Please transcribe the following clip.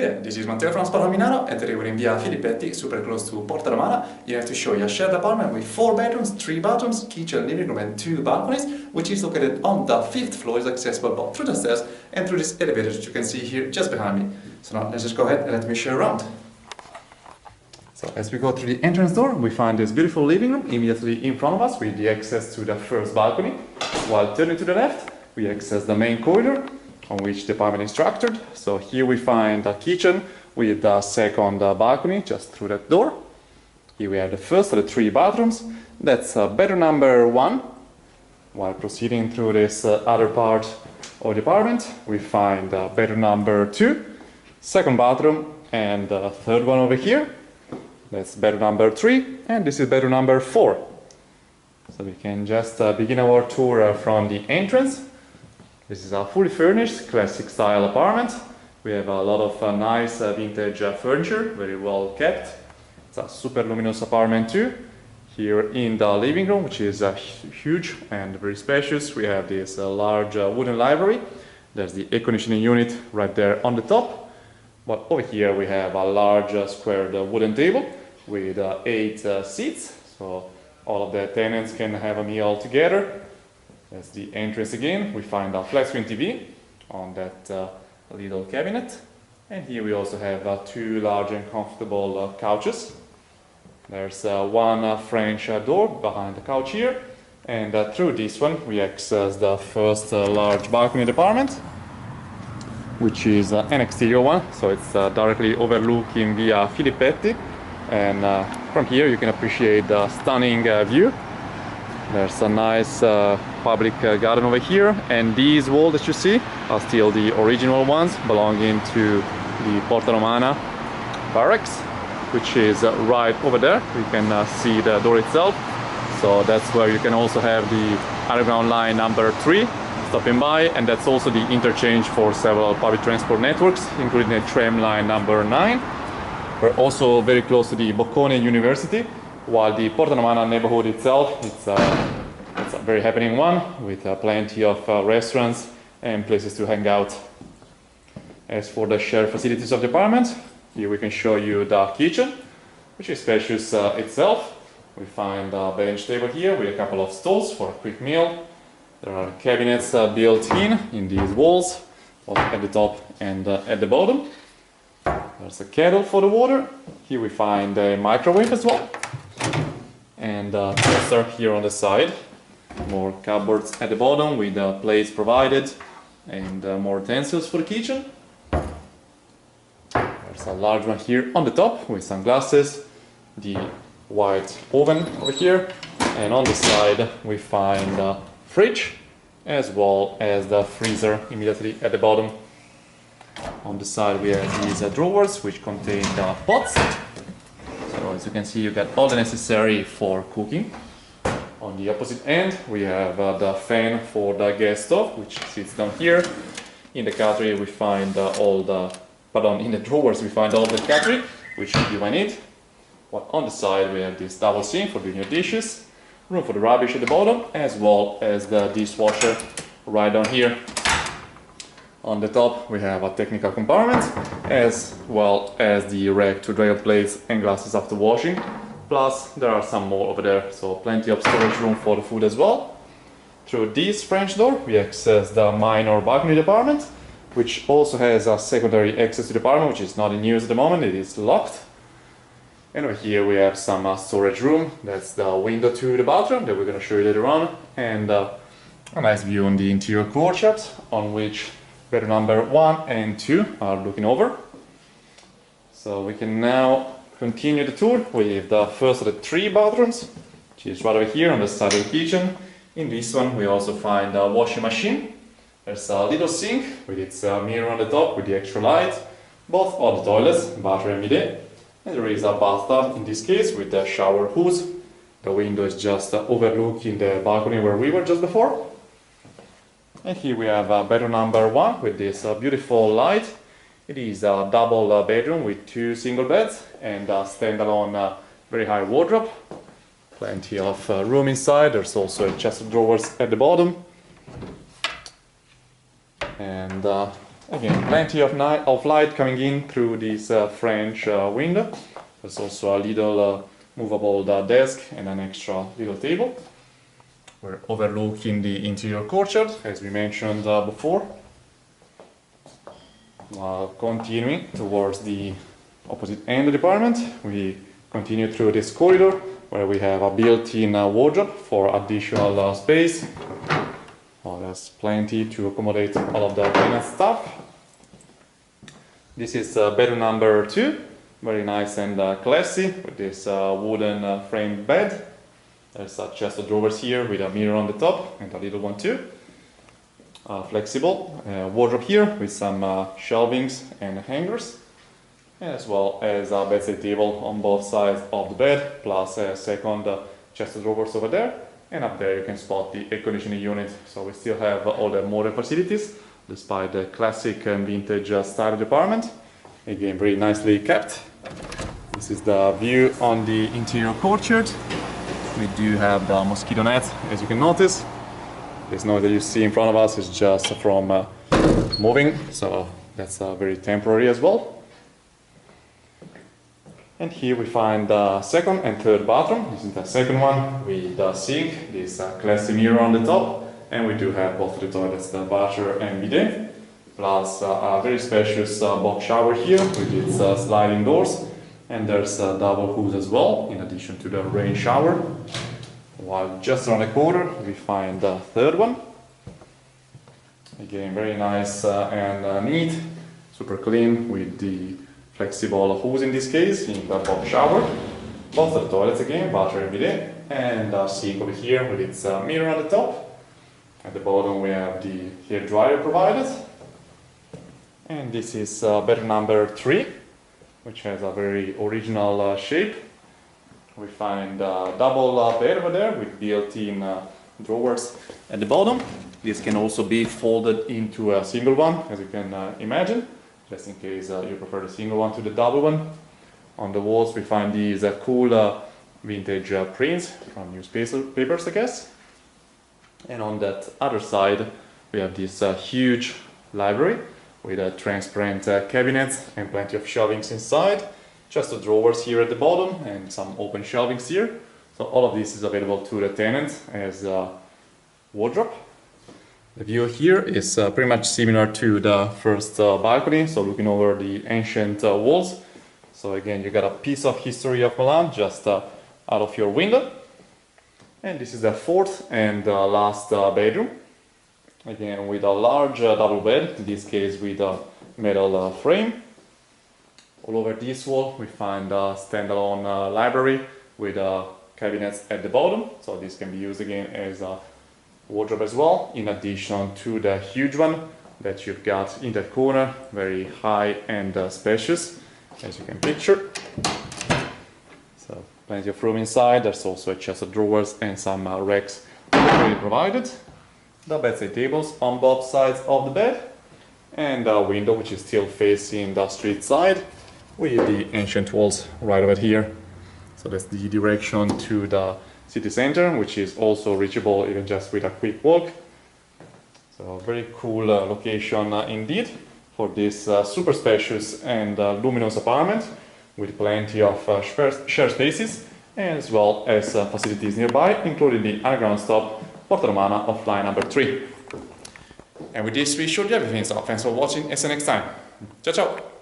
Salute, this is Matteo from Spotahome, and today we're in Via Filippetti, super close to Porta Romana. You have to show you a shared apartment with 4 bedrooms, 3 bathrooms, kitchen, living room and 2 balconies, which is located on the 5th floor. Is accessible both through the stairs and through this elevator that you can see here just behind me. So now let's just go ahead and let me show you around. So as we go through the entrance door, we find this beautiful living room immediately in front of us with the access to the first balcony. While turning to the left, we access the main corridor on which the apartment is structured. So here we find a kitchen with the second balcony just through that door. Here we have the first of the 3 bathrooms. That's bedroom number 1. While proceeding through this other part of the apartment, we find bedroom number 2, second bathroom, and the third one over here. That's bedroom number 3, and this is bedroom number 4. So we can just begin our tour from the entrance. This is a fully furnished, classic style apartment. We have a lot of nice vintage furniture, very well kept. It's a super luminous apartment too. Here in the living room, which is huge and very spacious, we have this large wooden library. There's the air conditioning unit right there on the top. But over here we have a large squared wooden table with 8 seats. So all of the tenants can have a meal together. That's the entrance again. We find a flat screen TV on that little cabinet. And here we also have 2 large and comfortable couches. There's one French door behind the couch here. And through this one we access the first large balcony in the apartment, which is an exterior one. So it's directly overlooking Via Filippetti. And from here you can appreciate the stunning view. There's a nice public garden over here, and these walls that you see are still the original ones belonging to the Porta Romana barracks, which is right over there. You can see the door itself. So that's where you can also have the underground line number 3 stopping by, and that's also the interchange for several public transport networks, including the tram line number 9. We're also very close to the Bocconi University, while the Porta Romana neighborhood itself, it's a very happening one with plenty of restaurants and places to hang out. As for the shared facilities of the apartment, here we can show you the kitchen, which is spacious itself. We find a bench table here with a couple of stools for a quick meal. There are cabinets built in these walls, both at the top and at the bottom. There's a kettle for the water. Here we find a microwave as well. And a toaster here on the side. More cupboards at the bottom with plates provided and more utensils for the kitchen. There's a large one here on the top with some glasses. The white oven over here. And on the side we find a fridge as well as the freezer immediately at the bottom. On the side we have these drawers which contain the pots. So as you can see, you get all the necessary for cooking. On the opposite end we have the fan for the gas stove, which sits down here. In the cutlery we find in the drawers we find all the cutlery which you might need. But on the side we have this double sink for doing your dishes, room for the rubbish at the bottom, as well as the dishwasher right down here. On the top we have a technical compartment, as well as the rack to dry out plates and glasses after washing. Plus there are some more over there, so plenty of storage room for the food as well. Through this French door we access the minor balcony apartment, which also has a secondary access to the apartment, which is not in use at the moment, it is locked. And over here we have some storage room. That's the window to the bathroom that we're going to show you later on, and a nice view on the interior courtyard, on which bedroom number 1 and 2 are looking over. So we can now continue the tour with the first of the 3 bathrooms, which is right over here on the side of the kitchen. In this one we also find a washing machine. There's a little sink with its mirror on the top with the extra light, both on the toilets, bathroom and bidet. And there is a bathtub in this case with the shower hose. The window is just overlooking the balcony where we were just before. And here we have bedroom number 1 with this beautiful light. It is a double bedroom with 2 single beds and a standalone very high wardrobe. Plenty of room inside. There's also a chest of drawers at the bottom. And Again, plenty of light coming in through this French window. There's also a little movable desk and an extra little table. We're overlooking the interior courtyard, as we mentioned before. While continuing towards the opposite end of the apartment, we continue through this corridor where we have a built-in wardrobe for additional space. Well, there's plenty to accommodate all of the tenant stuff. This is bedroom number 2, very nice and classy with this wooden framed bed. There's a chest of drawers here with a mirror on the top and a little one too. Flexible wardrobe here with some shelvings and hangers, as well as a bedside table on both sides of the bed, plus a second chest of drawers over there. And up there you can spot the air conditioning unit. So we still have all the modern facilities, despite the classic and vintage style of the apartment. Again, very nicely kept. This is the view on the interior courtyard. We do have the mosquito net, as you can notice. This noise that you see in front of us is just from moving, so that's very temporary as well. And here we find the second and third bathroom. This is the second one with the sink, this classy mirror on the top, and we do have both of the toilets, the washer and bidet, plus a very spacious box shower here with its sliding doors, and there's double hoods as well, in addition to the rain shower. While just around the corner we find the third one. Again, very nice and neat, super clean with the flexible hose in this case, in the box shower. Both of the toilets again, washer and bidet, and a sink over here with its mirror on the top. At the bottom we have the hair dryer provided. And this is bedroom number 3, which has a very original shape. We find a double bed over there with built-in drawers at the bottom. This can also be folded into a single one, as you can imagine, just in case you prefer the single one to the double one. On the walls we find these cool vintage prints from newspapers, I guess. And on that other side we have this huge library with transparent cabinets and plenty of shelvings inside. Chest of drawers here at the bottom and some open shelvings here. So all of this is available to the tenant as a wardrobe. The view here is pretty much similar to the first balcony, so looking over the ancient walls. So again, you got a piece of history of Milan just out of your window. And this is the fourth and last bedroom. Again, with a large double bed, in this case with a metal frame. All over this wall we find a standalone library with cabinets at the bottom, so this can be used again as a wardrobe as well, in addition to the huge one that you've got in that corner, very high and spacious, as you can picture. So plenty of room inside. There's also a chest of drawers and some racks already provided. The bedside tables on both sides of the bed, and a window which is still facing the street side, with the ancient walls right over here. So that's the direction to the city center, which is also reachable even just with a quick walk. So very cool location indeed for this super spacious and luminous apartment with plenty of shared spaces, as well as facilities nearby, including the underground stop Porta Romana of line number 3. And with this we showed you everything, so thanks for watching and see you next time. Ciao ciao!